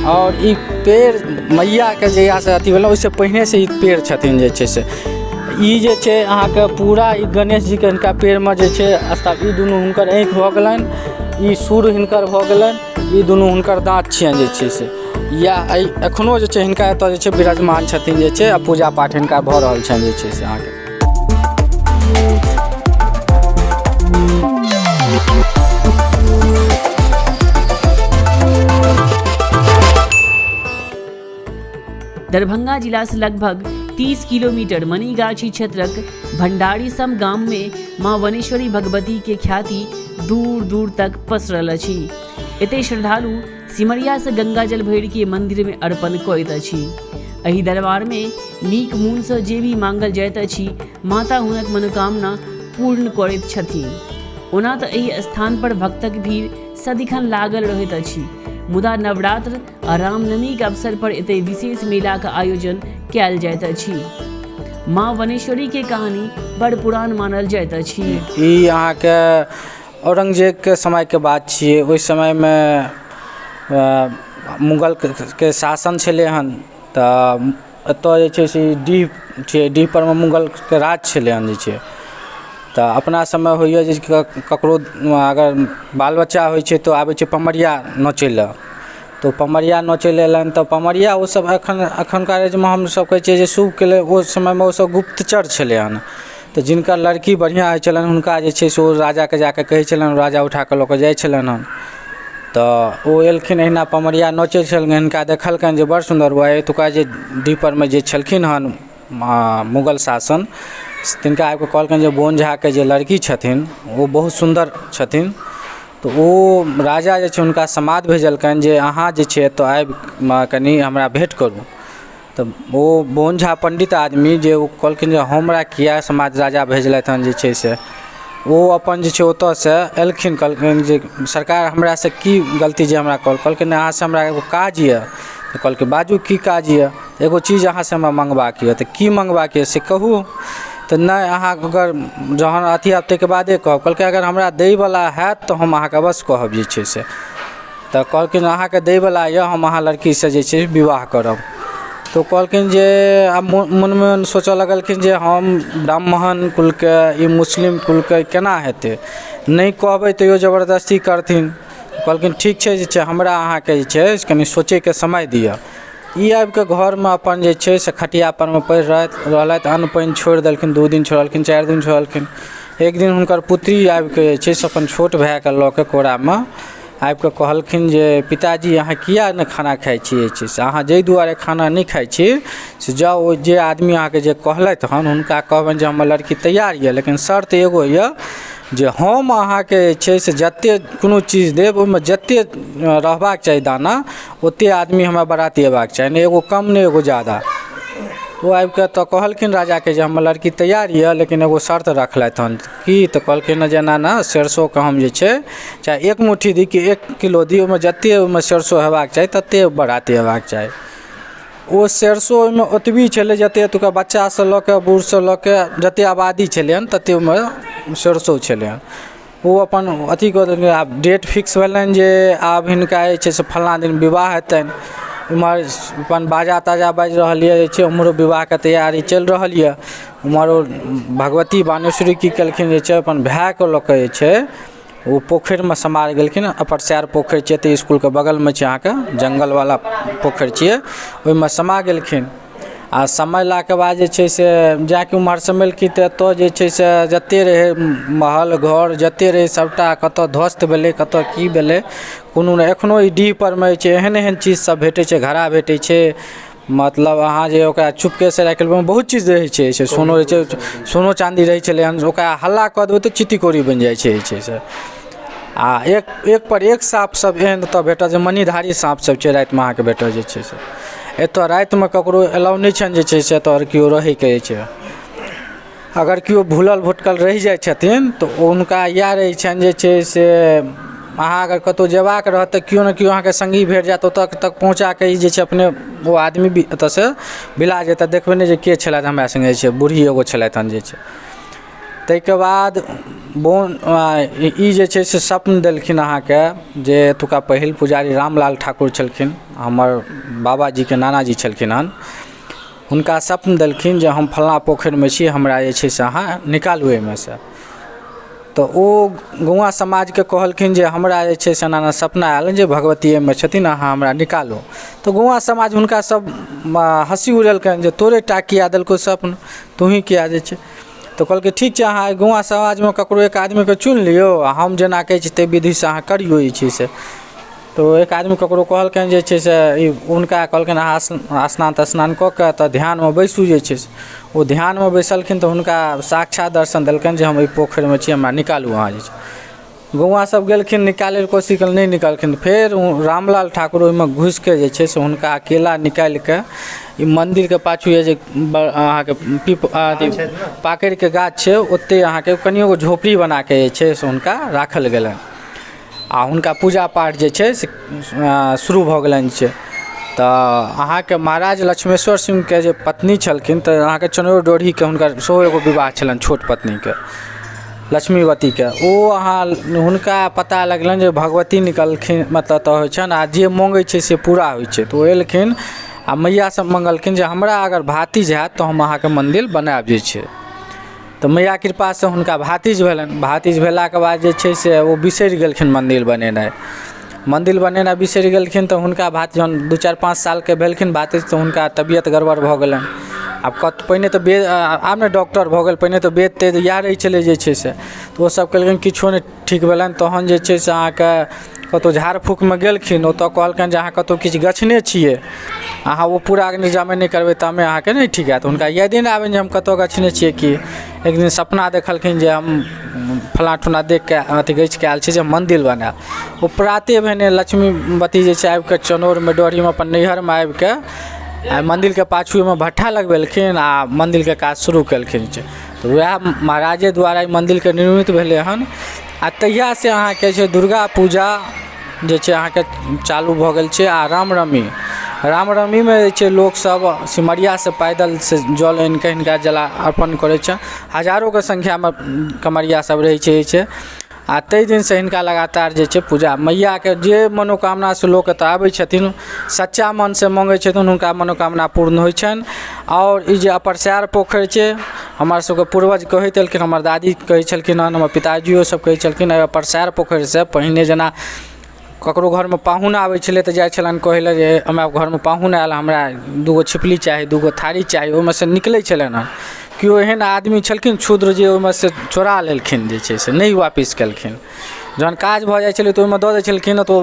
और ई पेड़ मैया के जहिया से अथी भेलै ओहिसे पहिने से ई पेड़ छथिन जे छै से ई जे छै अहाँके पूरा ई गणेश जी के हिनका पेड़ में जे छै ई दुनू हुनकर आँखि भऽ गेलनि, ई सूर्य हिनकर भऽ गेलनि, ई दुनू हुनकर दाँत छियनि जे छै से या एखनो जे छै हिनका एतऽ जे छै विराजमान छथिन जे छै आ पूजा पाठ हिनका भऽ रहल छनि जे छै से अहाँके। दरभंगा जिला से लगभग 30 किलोमीटर मनीगाछी क्षेत्रक भंडारीसम गाम में माँ वनेश्वरी भगवती के ख्याति दूर दूर तक पसरल अछि। एते श्रद्धालु सिमरिया से गंगा जल भरि के मंदिर में अर्पण करैत अछि। एहि दरबार में नीक मोन से जे भी मांगल जाइत अछि माता हुनक मनोकामना पूर्ण करैत छथिन। ओना तऽ एहि स्थान पर भक्तक भीड़ सदिखन लागल रहैत अछि, मुदा नवरात्र आ रामनवमी के अवसर पर एते विशेष मेला का आयोजन कयल जाइत अछि। माँ वनेश्वरी के कहानी बड़ पुरान मानल जाइत अछि। ई अहाँके औरंगजेब के समय के बात छियै। ओहि समय में मुगल के शासन छलै हन, तऽ एतऽ जे छै से डीह छै, डीह पर में मुगल के राज छलै हन जे छै। तऽ अपना समय होइए जे ककरो अगर बाल बच्चा होइ छै तऽ आबै छै पमरिया नचै लए, तो पमरिया नचै लए एलनि तऽ पमरिया ओ सब एखनका रेंजमे हमसब कहै छियै जे शुभ के लेल ओ समयमे ओ सब गुप्तचर छलै हन। तऽ जिनकर लड़की बढ़िआँ होइ छलनि हुनका जे छै से ओ राजाके जाकऽ कहै छलनि, राजा उठा कऽ लऽ कऽ जाइ छलनि हन। तऽ ओ एलखिन अहिना पमरिया नचै छलखिन, हिनका देखलकनि जे बड़ सुन्दर बा। एतुका जे डीह परमे जे छलखिन हन मुगल शासन, तिनका आबि कऽ कहलकनि जे बोन झाके जे लड़की छथिन ओ बहुत सुन्दर छथिन। तऽ ओ राजा जे छै हुनका समाद भेजलकनि जे अहाँ जे छै एतऽ आबि कनि हमरा भेँट करू। तऽ ओ बोन झा पंडित आदमी जे ओ कहलखिन जे हमरा किया समाद राजा भेजलथि हन जे छै से ओ अपन जे छै ओतऽसँ एलखिन, कहलखिन जे सरकार हमरासँ की गलती जे हमरा कहलखिन अहाँसँ हमरा एगो काज यऽ। तऽ कहलकै बाजू की काज यऽ, एगो चीज अहाँसँ हमरा मँगबाक यऽ। तऽ की मँगबाक यऽ से कहू। तऽ नहि अहाँ अगर जहन अथी आब ताहिके बादे कहब। कहलकै अगर हमरा दैवला हैत तऽ हम अहाँके अवश्य कहब जे छै से। तऽ कहलखिन अहाँके दैवला यऽ, हम अहाँ लड़कीसँ जे छै विवाह करब। तो कहलखिन जे आब मनमे सोचऽ लगलखिन जे हम ब्राह्मण कुलके ई मुस्लिम कुलके केना हेतै, नहि कहबै तैयो जबरदस्ती करथिन। कहलखिन ठीक छै जे छै हमरा अहाँके जे छै कनि सोचैके समय दिअ। ई आबि कऽ घरमे अपन जे छै से खटिया परमे पड़ि रहलथि, अन्न पानि छोड़ि देलखिन, 2 दिन छोड़लखिन, 4 दिन छोड़लखिन। एक दिन हुनकर पुत्री आबि कऽ जे छै से अपन छोट भायके लऽ कऽ कोरामे आबि कऽ कहलखिन जे पिताजी अहाँ किया नहि खाना खाइ छी, जे छै से अहाँ जाहि दुआरे खाना नहि खाइ छी से जाउ ओ जे आदमी अहाँके जे कहलथि हन हुनका कहबनि जे हमर लड़की तैयार यऽ, लेकिन शर्त एगो यऽ जे हम अहाँके जे छै से जतेक कोनो चीज देब ओहिमे जतेक रहबाक चाही दाना ओतेक आदमी हमरा बराती अयबाक चाही, नहि एगो कम नहि एगो ज़्यादा। ओ आबि कऽ तऽ कहलखिन राजाके जे हमर लड़की तैयार यऽ, लेकिन एगो शर्त रखलथि हन। की तऽ कहलखिन जे ना सरिसोके हम जे छै चाहे 1 मुट्ठी दी कि 1 किलो दी, ओहिमे जतेक ओहिमे सरिसो हेबाक चाही ततेक बराती हेबाक चाही। ओ सरिसो ओहिमे ओतबी छलै जतेक एतुका बच्चासँ लऽ कऽ बूढ़सँ लऽ कऽ जतेक आबादी छलै हन ततेक ओहिमे सरिसो छलै हन। ओ अपन अथी कऽ देलखिन। आब डेट फिक्स भेलनि जे आब हिनका जे छै से फल्लाँ दिन विवाह हेतनि। इम्हर अपन बाजा ताजा बाजि रहल यऽ जे छै, उम्हरो विवाहके तैयारी चलि रहल यऽ। उम्हर ओ भगवती बानेश्वरी की केलखिन जे छै अपन भायके लऽ कऽ जे छै ओ पोखरिमे समार गेलखिन। अपरसार पोखरि छै तऽ इसकुलके बगलमे छै, अहाँके जङ्गलवला पोखरि छियै, ओहिमे समा गेलखिन। आ समयलाके बाद जे छै से जाके उम्हर समेलखिन तऽ एतऽ जे छै से जतेक रहै महल घर जतेक रहै सबटा कतऽ ध्वस्त भेलै, कतऽ की भेलै कोनो नहि। एखनो ई डीह परमे छै एहन एहन चीज सब भेटै छै, घड़ा भेटै छै, मतलब अहाँ जे ओकरा चुपके से राखि लेबै बहुत चीज रहै छै, सोनो रहै छै, सोनो चाँदी रहै छलै हन, ओकरा हल्ला कऽ देबै तऽ चित्ती कोरी बनि जाइ छै जे छै से। आ एक पर एक साँप सब एहन एतऽ भेटत जे मणिधारी साँप सब छै रातिमे अहाँके भेटत जे छै से। एतऽ रातिमे ककरो एलाउ नहि छनि जे छै से एतऽ केओ रहैके जे छै। अगर केओ भूलल भुटकल रहि जाइ छथिन तऽ हुनका इएह रहै छनि जे छै से अहाँ अगर कतहु जेबाक रहत तऽ केओ ने केओ अहाँके सङ्गी भेट जायत, ओतऽ तक पहुँचाके ई जे छै अपने ओ आदमी भी एतऽसँ बिला जेतै। देखबै नहि जे के छलथि हमरा सङ्गे जे छै, बूढ़ी एगो छलथि हन जे छै। ताहिके बाद ई जे छै से स्वप्न देलखिन अहाँके जे एतुका पहिल पुजारी रामलाल ठाकुर छलखिन, हमर बाबाजीके नानाजी छलखिन हन, हुनका स्वप्न देलखिन जे हम फल्लाँ पोखरिमे छी, हमरा जे छै से अहाँ निकालू एहिमे से। तऽ ओ गौआँ समाजके कहलखिन जे हमरा जे छै से एना सपना आयल जे भगवती एहिमे छथिन, अहाँ हमरा निकालू। तऽ गौआँ समाज हुनका सब हँसी उड़ेलकनि जे तोरे टा किया देलको स्वप्न, तोहीँ किया जे छै। तऽ कहलकै ठीक छै, अहाँ गौआँ समाजमे ककरो एक आदमीके चुनि लियौ, हम जेना कहै छी ताहि विधिसँ अहाँ करियौ ई छै से। तऽ एक आदमी ककरो कहलकनि जे छै से ई हुनका कहलकनि अहाँ स्नान कऽ के तऽ ध्यानमे बैसू जे छै से। ओ ध्यानमे बैसलखिन तऽ हुनका साक्षात दर्शन देलकनि जे हम एहि पोखरिमे छी, हमरा निकालू अहाँ जे छै। गौआँ सब गेलखिन निकालैके कोशिश कल, नहि निकालखिन। फेर रामलाल ठाकुर ओहिमे घुसिके जे छै से हुनका अकेला निकालिके ई मन्दिरके पाछू जे अहाँके पाकड़िके गाछ छै, ओतहि अहाँके कनियो झोपड़ी बनाके जे छै से हुनका राखल गेलनि आ हुनका पूजा पाठ जे छै से शुरू भऽ गेलनि छै। तऽ अहाँके महाराज लक्ष्मेश्वर सिंहके जे पत्नी छलखिन तऽ अहाँके चनौर डोढ़ीके हुनकर सेहो एगो विवाह छलनि छोट पत्नीके, लक्ष्मीवतीके। ओ अहाँ हुनका पता लगलनि जे भगवती निकलखिन, मतलब तऽ होइ छनि आ जे माँगै छै से पूरा होइ छै। तऽ ओ एलखिन आ मैया सब मंगलखिन जे हमरा अगर भातिज हैत तऽ हम अहाँके मन्दिर बनायब जे छै। तऽ मैया कृपासँ हुनका भातिज भेलनि। भातिज भेलाके बाद जे छै से ओ बिसरि गेलखिन मन्दिर बनेनाइ। मन्दिर बनेनाइ बिसरि गेलखिन तऽ हुनका जहन 2-4-5 सालके भेलखिन भातिज तऽ हुनका तबियत गड़बड़ भऽ गेलनि। आब पहिने तऽ आब ने डॉक्टर भऽ गेल, पहिने तऽ वेद तेद इएह रहै छलै जे छै से। तऽ ओसभ कहलखिन किछो नहि ठीक भेलनि। तहन जे छै से अहाँके कतहु झाड़ फूकमे गेलखिन, ओतऽ कहलकनि जे अहाँ कतहु किछु गछने छिए, अहाँ ओ पूरा निजामे नहि करबै तामे अहाँके नहि ठीक हैत। हुनका यादे नहि आबनि जे हम कतहु गछने छिए कि। एक दिन सपना देखलखिन जे हम फलाँ ठुना देखिके अथी गछिके आयल छी जे हम मन्दिर बनायब। ओ प्राते भेने लक्ष्मीवती जे छै आबिके चनौरमे डोढ़ीमे अपन नैहरमे आबिके आ मन्दिरके पाछूमे भट्ठा लगबेलखिन आ मन्दिरके काज शुरू केलखिन। तऽ वएह महाराजे द्वारा ई मन्दिरके निर्मित भेलै हन। आ तहियासँ अहाँके छै दुर्गा पूजा जे छै अहाँके चालू भऽ गेल छै। आ रामनवमीमे जे छै लोकसब सिमरियासँ पैदल से जल आनिकऽ हिनका जला अर्पण करै छै। हजारोके संख्यामे कमरिया सब रहै छै। आ ताहि दिनसँ हिनका लगातार जे छै पूजा, मैयाके जे मनोकामनासँ लोक एतऽ आबै छथिन, सच्चा मनसँ माँगै छथिन, हुनका मनोकामना पूर्ण होइ छनि। आओर ई जे अपरसार पोखरि छै, हमर सबके पूर्वज कहैत एलखिन, हमर दादी कहै छलखिन हँ, हमर पिताजियो सब कहै छलखिन, अपरसार पोखरिसँ पहिने जेना ककरो घरमे पाहुन आबै छलै तऽ जाइ छलनि कहै लए जे हमरा घरमे पाहुन आयल, हमरा 2 छिपली चाही, 2 थारी चाही। ओहिमेसँ निकलै छलनि हँ। केओ एहन आदमी छलखिन क्षुद्र जे ओहिमेसँ चोरा लेलखिन, जे छै से नहि वापिस केलखिन। जहन काज भऽ जाइ छलै तऽ ओहिमे दऽ दै छलखिन तऽ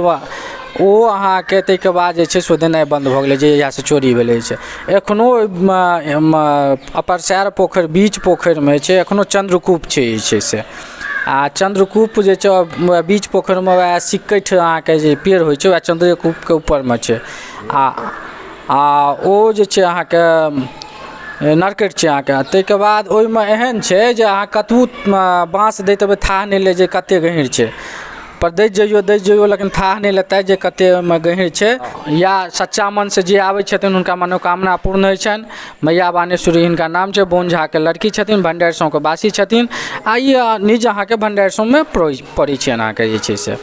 ओ अहाँके ताहिके बाद जे छै से देनाइ बन्द भऽ गेलै, जे जहियासँ चोरी भेलै छै। एखनो अपरसार पोखरि बीच पोखरिमे छै, एखनो चन्द्रकूप छै जे छै से। आ चन्द्रकूप जे छै बीच पोखरिमे वएह सिक्कठि अहाँके जे पेड़ होइ छै वएह चन्द्रकूपके ऊपरमे छै। आ ओ जे छै अहाँके नरकट छै अहाँके। ताहिके बाद ओहिमे एहन छै जे अहाँ कतबो बाँस दैत हेबै थाह नहि ले जे कतेक गहीँर छै, पर दैत जइयौ लेकिन थाह नहि लेतै जे कतेक ओहिमे गहीँर छै। या सच्चा मनसँ जे आबै छथिन हुनका मनोकामना पूर्ण होइ छनि। मैया बानेश्वरी हिनका नाम छै, बोन झाके लड़की छथिन, भण्डारि गाँवके वासी छथिन। आ ई निज अहाँके भण्डारि गाँवमे पड़ै छनि अहाँके जे छै से।